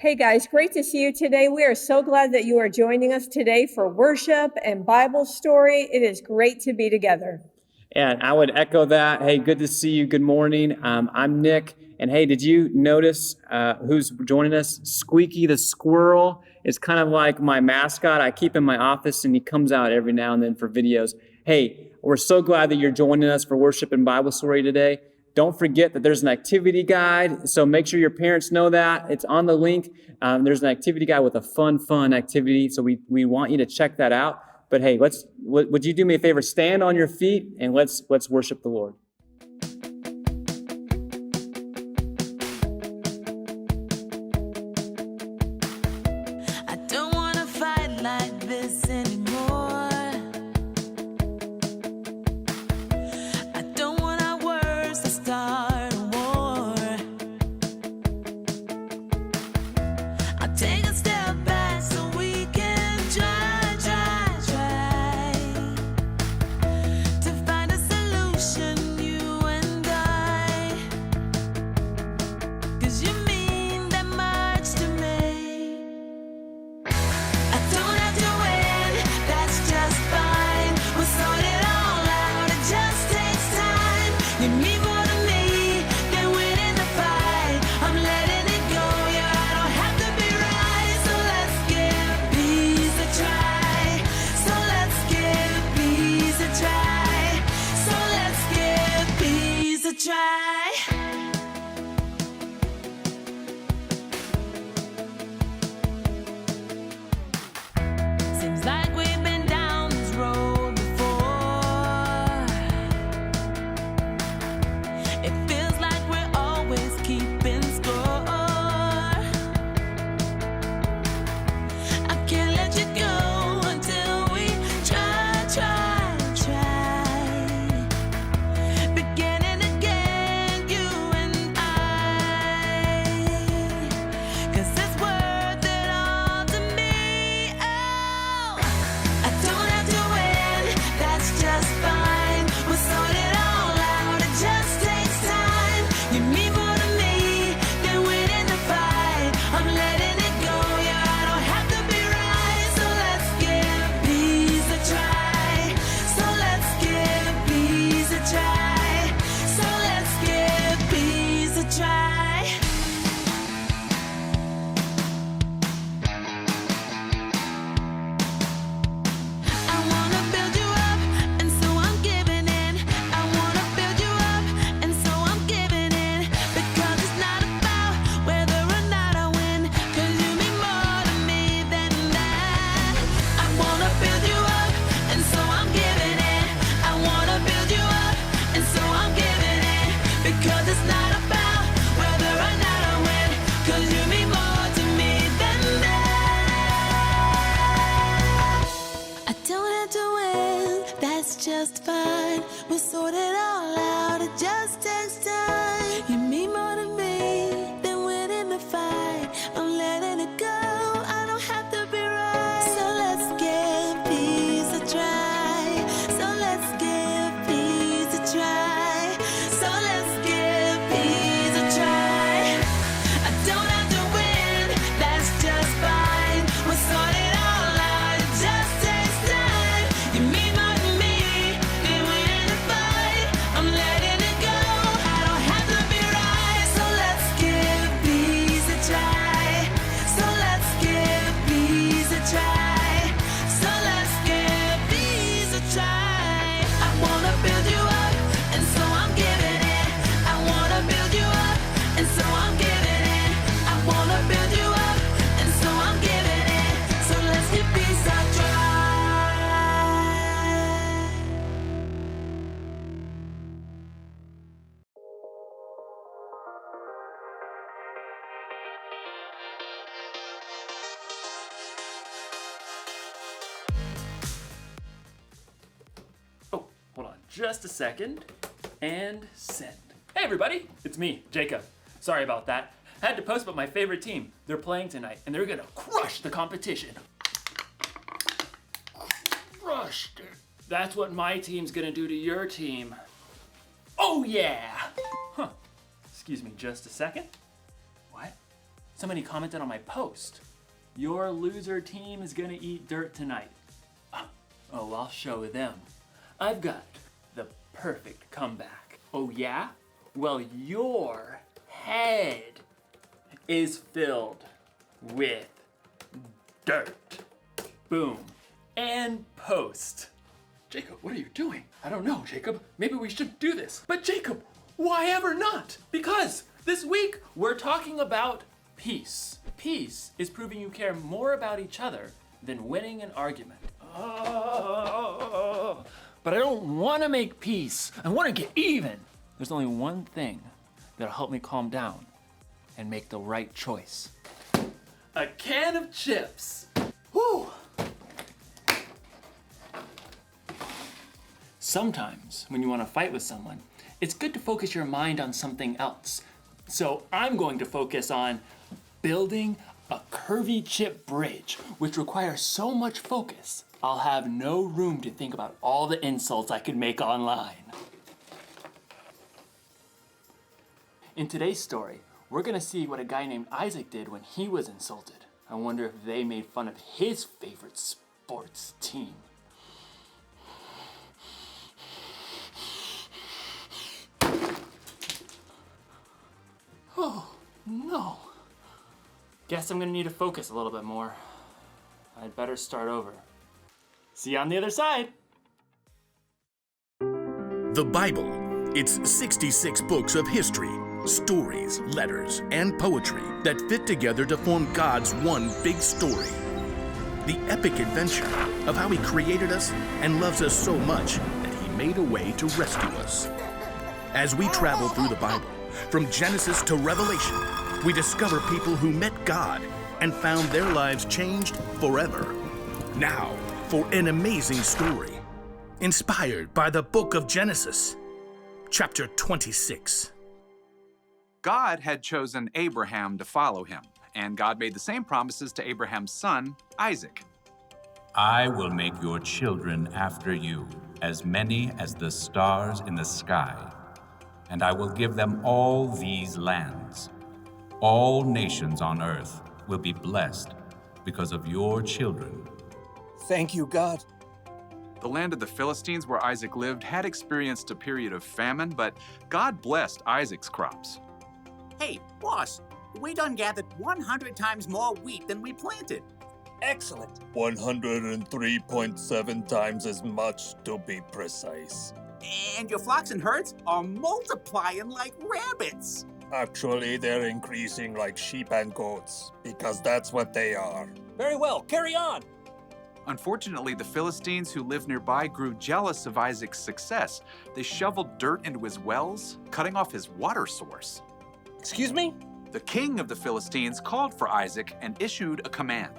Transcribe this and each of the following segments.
Hey guys, great to see you today. We are so glad that you are joining us today for worship and Bible story. It is great to be together. And I would echo that. Hey, good to see you. Good morning. I'm Nick. And hey, did you notice who's joining us? Squeaky the squirrel is kind of like my mascot. I keep in my office and he comes out every now and then for videos. Hey, we're so glad that you're joining us for worship and Bible story today. Don't forget that there's an activity guide, so make sure your parents know that. It's on the link. There's an activity guide with a fun activity, so we want you to check that out. But hey, would you do me a favor? Stand on your feet and let's worship the Lord. I don't want to fight like this anymore. I don't want our words to start a war. I'll take a step back so we can try to find a solution, you and I. 'Cause you mean that much to me. I don't have to win, that's just fine. We'll sort it all out, it just takes time. You mean more to me than winning the fight. I'm letting it go, yeah, I don't have to be right. So let's give peace a try. So let's give peace a try. So let's give peace a try. Seems like we've been down this road before. It feels like we're always keeping score. I can't let you go until we try. Beginning again, you and I. 'Cause it's worth it all to me. Oh, I don't have to win, that's just fine. We'll sort it all out, it just takes time. You mean more to me than winning the fight. I'm letting it go, yeah, I don't have to be right. So let's give peace a try. So let's give peace a try. So let's give peace a try. I wanna build you up, and so I'm giving in. I wanna build you up, and so I'm giving in. Because it's not about whether or not I win, 'cause you mean more to me than that. I wanna build you up, and so I'm giving in. I wanna build you up, and so I'm giving in. Because it's not about whether or not I win, 'cause you mean more to me than that. I don't have to win, that's just fine. We'll sort it all out, it just takes time. You mean more to me than winning the fight. I'm letting it go, I don't have to be right. So let's give peace a try. So let's give peace a try. So let's give peace a try. I don't have to win, that's just fine. We'll sort it all out, it just takes time. You mean more to me than winning the fight. I'm letting it go, I don't have to be right. So let's give peace a try. So let's give peace a try. So let's give peace a try. I wanna build you up, and so I'm giving in. I wanna build you up, and so I'm giving in. I wanna build you up, and so I'm giving in. So let's give peace a try. Oh, hold on just a second. And send. Hey everybody, it's me, Jacob. Sorry about that. I had to post about my favorite team. They're playing tonight and they're gonna crush the competition. Crushed it. That's what my team's gonna do to your team. Oh yeah! Huh. Excuse me just a second. What? somebody commented on my post. Your loser team is gonna eat dirt tonight. Oh, I'll show them. I've got the perfect comeback. Oh yeah? Well, your head is filled with dirt. Boom. And post. Jacob, what are you doing? I don't know, Jacob. Maybe we should do this. But Jacob, why ever not? Because this week we're talking about peace. Peace is proving you care more about each other than winning an argument. Oh, but I don't want to make peace. I want to get even. There's only one thing that'll help me calm down and make the right choice. A can of chips. Whew. Sometimes when you want to fight with someone, it's good to focus your mind on something else. So I'm going to focus on building a curvy chip bridge, which requires so much focus, I'll have no room to think about all the insults I could make online. In today's story, we're gonna see what a guy named Isaac did when he was insulted. I wonder if they made fun of his favorite sports team. Oh, no. Guess I'm gonna need to focus a little bit more. I'd better start over. See you on the other side. The Bible. It's 66 books of history, stories, letters, and poetry that fit together to form God's one big story. The epic adventure of how He created us and loves us so much that He made a way to rescue us. As we travel through the Bible, from Genesis to Revelation, we discover people who met God and found their lives changed forever. Now, for an amazing story, inspired by the book of Genesis, chapter 26. God had chosen Abraham to follow him, and God made the same promises to Abraham's son, Isaac. I will make your children after you, as many as the stars in the sky, and I will give them all these lands. All nations on earth will be blessed because of your children. Thank you, God. The land of the Philistines where Isaac lived had experienced a period of famine, but God blessed Isaac's crops. Hey, boss, we done gathered 100 times more wheat than we planted. Excellent. 103.7 times as much to be precise. And your flocks and herds are multiplying like rabbits. Actually, they're increasing like sheep and goats, because that's what they are. Very well, carry on. Unfortunately, the Philistines who lived nearby grew jealous of Isaac's success. They shoveled dirt into his wells, cutting off his water source. Excuse me? The king of the Philistines called for Isaac and issued a command.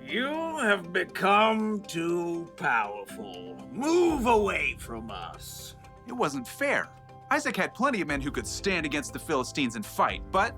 You have become too powerful. Move away from us. It wasn't fair. Isaac had plenty of men who could stand against the Philistines and fight, but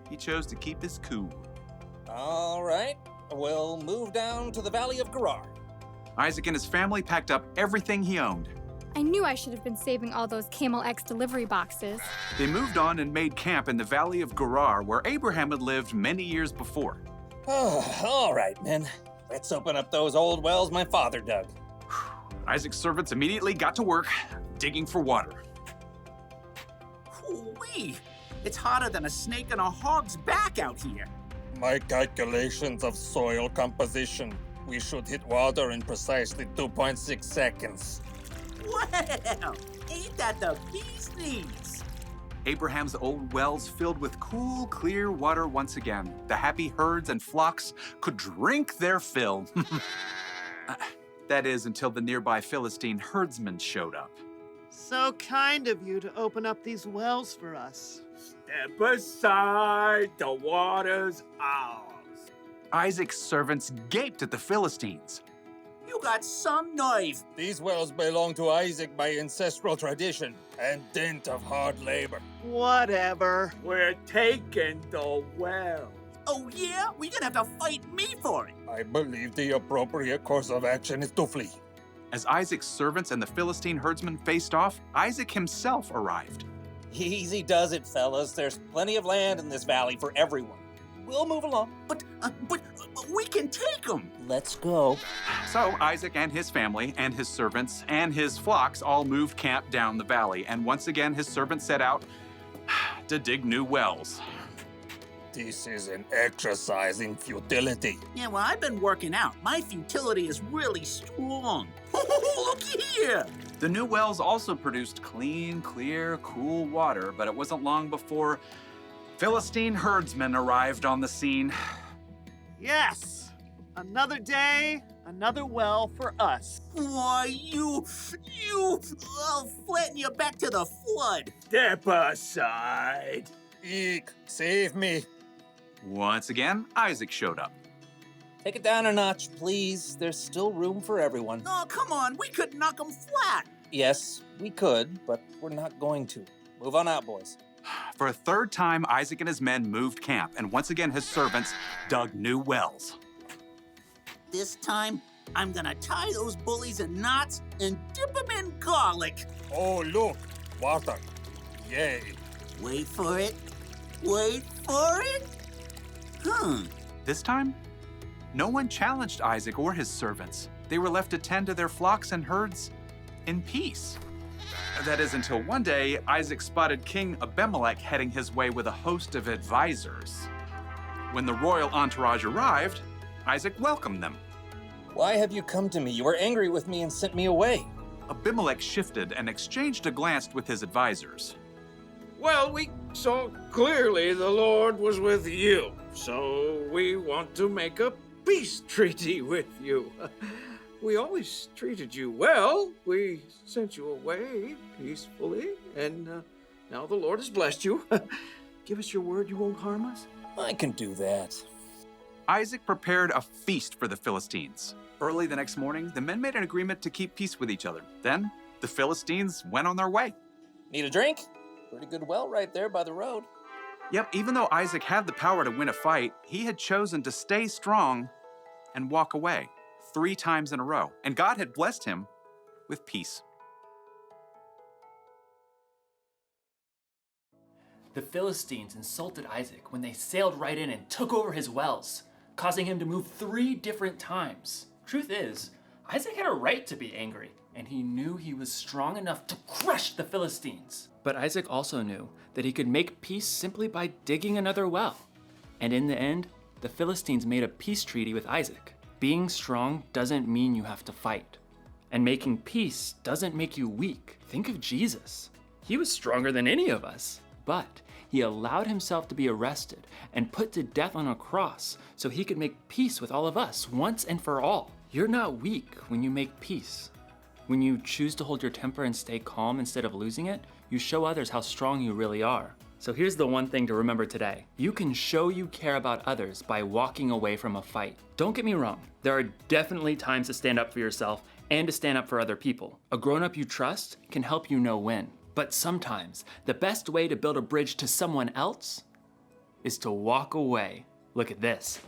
he chose to keep his cool. All right, we'll move down to the Valley of Gerar. Isaac and his family packed up everything he owned. I knew I should have been saving all those Camel X delivery boxes. They moved on and made camp in the Valley of Gerar, where Abraham had lived many years before. Oh, all right, men. Let's open up those old wells my father dug. Isaac's servants immediately got to work, digging for water. Whoo-wee! It's hotter than a snake in a hog's back out here. My calculations of soil composition. We should hit water in precisely 2.6 seconds. Well, ain't that the bee's knees? Abraham's old wells filled with cool, clear water once again. The happy herds and flocks could drink their fill. That is, until the nearby Philistine herdsmen showed up. So kind of you to open up these wells for us. Step aside, the water's ours. Isaac's servants gaped at the Philistines. You got some nerve. These wells belong to Isaac by ancestral tradition and dint of hard labor. Whatever. We're taking the well. Oh yeah? We're gonna have to fight me for it. I believe the appropriate course of action is to flee. As Isaac's servants and the Philistine herdsmen faced off, Isaac himself arrived. Easy does it, fellas. There's plenty of land in this valley for everyone. We'll move along. But we can take them. Let's go. So Isaac and his family and his servants and his flocks all moved camp down the valley, and once again his servants set out to dig new wells. This is an exercise in futility. Yeah, well, I've been working out. My futility is really strong. Look here! The new wells also produced clean, clear, cool water, but it wasn't long before Philistine herdsmen arrived on the scene. Yes! Another day, another well for us. Why, I'll flatten you back to the flood. Step aside. Eek, save me. Once again, Isaac showed up. Take it down a notch, please. There's still room for everyone. Oh, come on, we could knock them flat. Yes, we could, but we're not going to. Move on out, boys. For a third time, Isaac and his men moved camp, and once again his servants dug new wells. This time, I'm gonna tie those bullies in knots and dip them in garlic. Oh, look, water. Yay. Wait for it. Wait for it. This time, no one challenged Isaac or his servants. They were left to tend to their flocks and herds in peace. That is until one day, Isaac spotted King Abimelech heading his way with a host of advisors. When the royal entourage arrived, Isaac welcomed them. Why have you come to me? You were angry with me and sent me away. Abimelech shifted and exchanged a glance with his advisors. Well, we saw clearly the Lord was with you, so we want to make a peace treaty with you. We always treated you well. We sent you away peacefully, and now the Lord has blessed you. Give us your word you won't harm us? I can do that. Isaac prepared a feast for the Philistines. Early the next morning, the men made an agreement to keep peace with each other. Then, the Philistines went on their way. Need a drink? Pretty good well right there by the road. Yep, even though Isaac had the power to win a fight, he had chosen to stay strong and walk away 3 times in a row. And God had blessed him with peace. The Philistines insulted Isaac when they sailed right in and took over his wells, causing him to move 3 different times. Truth is, Isaac had a right to be angry, and he knew he was strong enough to crush the Philistines. But Isaac also knew that he could make peace simply by digging another well. And in the end, the Philistines made a peace treaty with Isaac. Being strong doesn't mean you have to fight. And making peace doesn't make you weak. Think of Jesus. He was stronger than any of us, but he allowed himself to be arrested and put to death on a cross so he could make peace with all of us once and for all. You're not weak when you make peace. When you choose to hold your temper and stay calm instead of losing it, you show others how strong you really are. So here's the one thing to remember today. You can show you care about others by walking away from a fight. Don't get me wrong, there are definitely times to stand up for yourself and to stand up for other people. A grown-up you trust can help you know when. But sometimes, the best way to build a bridge to someone else is to walk away. Look at this.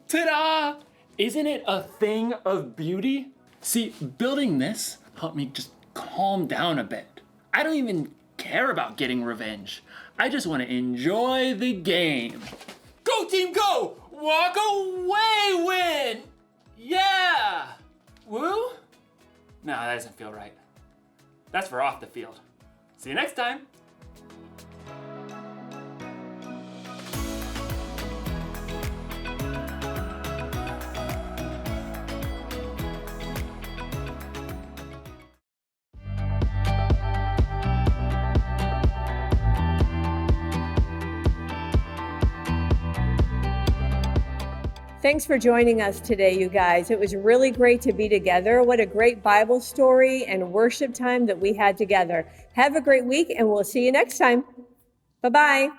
Ta-da! Isn't it a thing of beauty? See, building this helped me just calm down a bit. I don't even care about getting revenge. I just want to enjoy the game. Go team go! Walk away win! Yeah! Woo? No, that doesn't feel right. That's for off the field. See you next time. Thanks for joining us today, you guys. It was really great to be together. What a great Bible story and worship time that we had together. Have a great week, and we'll see you next time. Bye-bye.